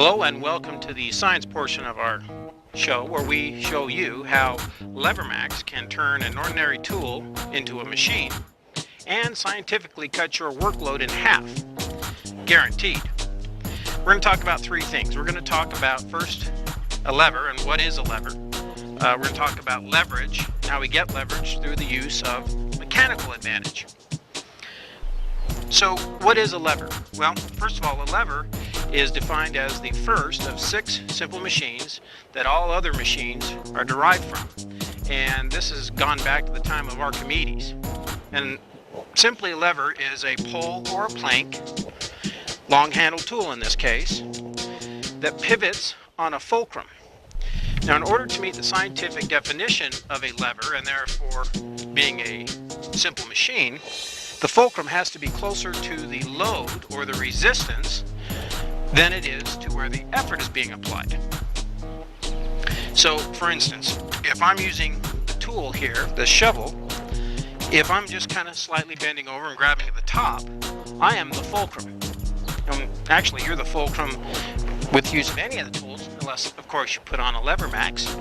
Hello and welcome to the science portion of our show where we show you how LeverMax can turn an ordinary tool into a machine and scientifically cut your workload in half. Guaranteed. We're going to talk about three things. We're going to talk about first a lever and what is a lever. We're going to talk about leverage, how we get leverage through the use of mechanical advantage. So what is a lever? Well, first of all, a lever is defined as the first of 6 simple machines that all other machines are derived from. And this has gone back to the time of Archimedes. And simply a lever is a pole or a plank, long-handled tool in this case, that pivots on a fulcrum. Now, in order to meet the scientific definition of a lever, and therefore being a simple machine, the fulcrum has to be closer to the load or the resistance than it is to where the effort is being applied. So, for instance, if I'm using the tool here, the shovel, if I'm just kind of slightly bending over and grabbing at the top, I am the fulcrum. Actually, you're the fulcrum with use of any of the tools, unless, of course, you put on a LeverMax.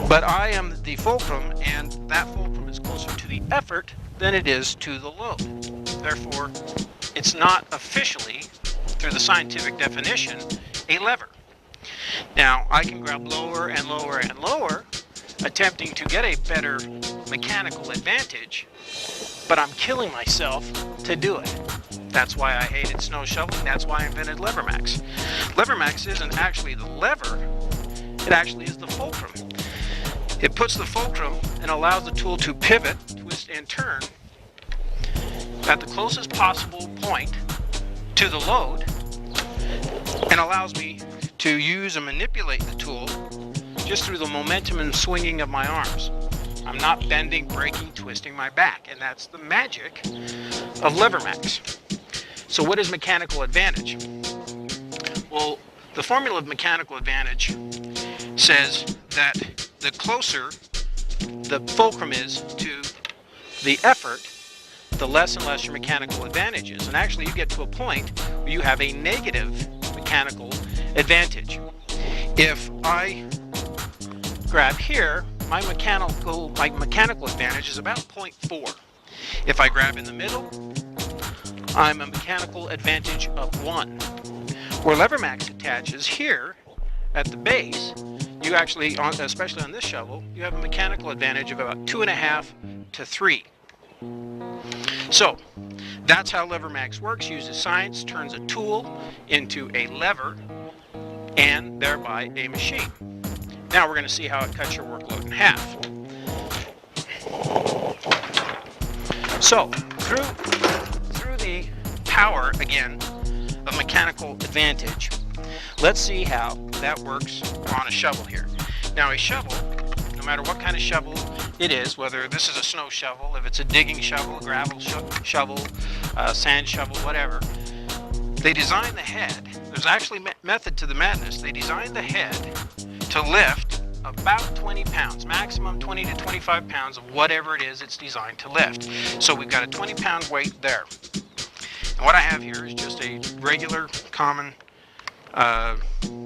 But I am the fulcrum, and that fulcrum is closer to the effort than it is to the load. Therefore, it's not officially, through the scientific definition, a lever. Now, I can grab lower and lower and lower, attempting to get a better mechanical advantage, but I'm killing myself to do it. That's why I hated snow shoveling. That's why I invented LeverMax. LeverMax isn't actually the lever, it actually is the fulcrum. It puts the fulcrum and allows the tool to pivot, twist, and turn at the closest possible point to the load, and allows me to use and manipulate the tool just through the momentum and swinging of my arms. I'm not bending, breaking, twisting my back, and that's the magic of LeverMax. So what is mechanical advantage? Well, the formula of mechanical advantage says that the closer the fulcrum is to the effort, the less and less your mechanical advantage is. And actually, you get to a point where you have a negative mechanical advantage. If I grab here, my mechanical advantage is about 0.4. If I grab in the middle, I'm a mechanical advantage of 1. Where LeverMax attaches here at the base, you actually, especially on this shovel, you have a mechanical advantage of about 2.5 to 3. So, that's how LeverMax works. Uses science, turns a tool into a lever, and thereby a machine. Now we're going to see how it cuts your workload in half. So, through the power, again, of mechanical advantage, let's see how that works on a shovel here. Now, a shovel, no matter what kind of shovel it is, whether this is a snow shovel, if it's a digging shovel, a gravel shovel, sand shovel, whatever, they design the head. There's actually method to the madness. They design the head to lift about 20 pounds, maximum 20 to 25 pounds of whatever it is it's designed to lift. So we've got a 20-pound weight there. And what I have here is just a regular, common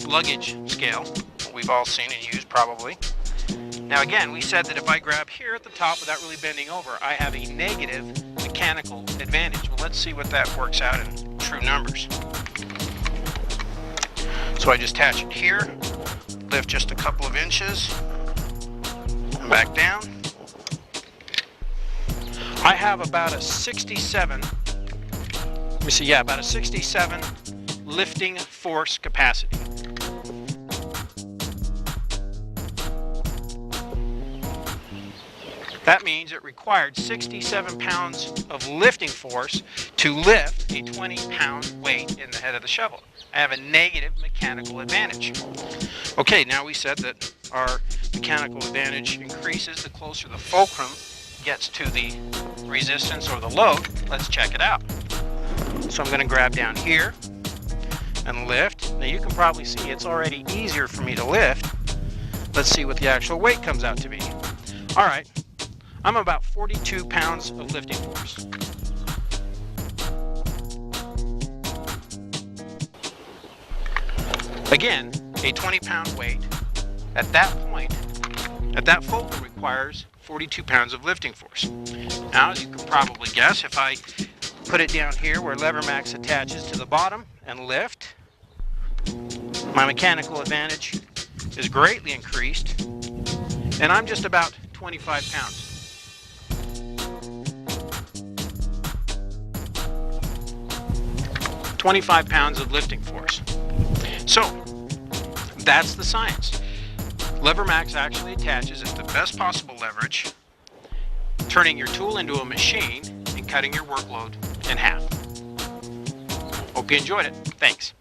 luggage scale, we've all seen and used probably. Now again, we said that if I grab here at the top without really bending over, I have a negative mechanical advantage. Well, let's see what that works out in true numbers. So I just attach it here, lift just a couple of inches, and back down. I have about a 67, about a 67 lifting force capacity. That means it required 67 pounds of lifting force to lift a 20-pound weight in the head of the shovel. I have a negative mechanical advantage. Okay, now we said that our mechanical advantage increases the closer the fulcrum gets to the resistance or the load. Let's check it out. So I'm going to grab down here and lift. Now you can probably see it's already easier for me to lift. Let's see what the actual weight comes out to be. All right. I'm about 42 pounds of lifting force. Again, a 20-pound weight at that point, at that focal, requires 42 pounds of lifting force. Now, as you can probably guess, if I put it down here where LeverMax attaches to the bottom and lift, my mechanical advantage is greatly increased, and I'm just about 25 pounds. 25 pounds of lifting force. So, that's the science. LeverMax actually attaches at the best possible leverage, turning your tool into a machine and cutting your workload in half. Hope you enjoyed it. Thanks.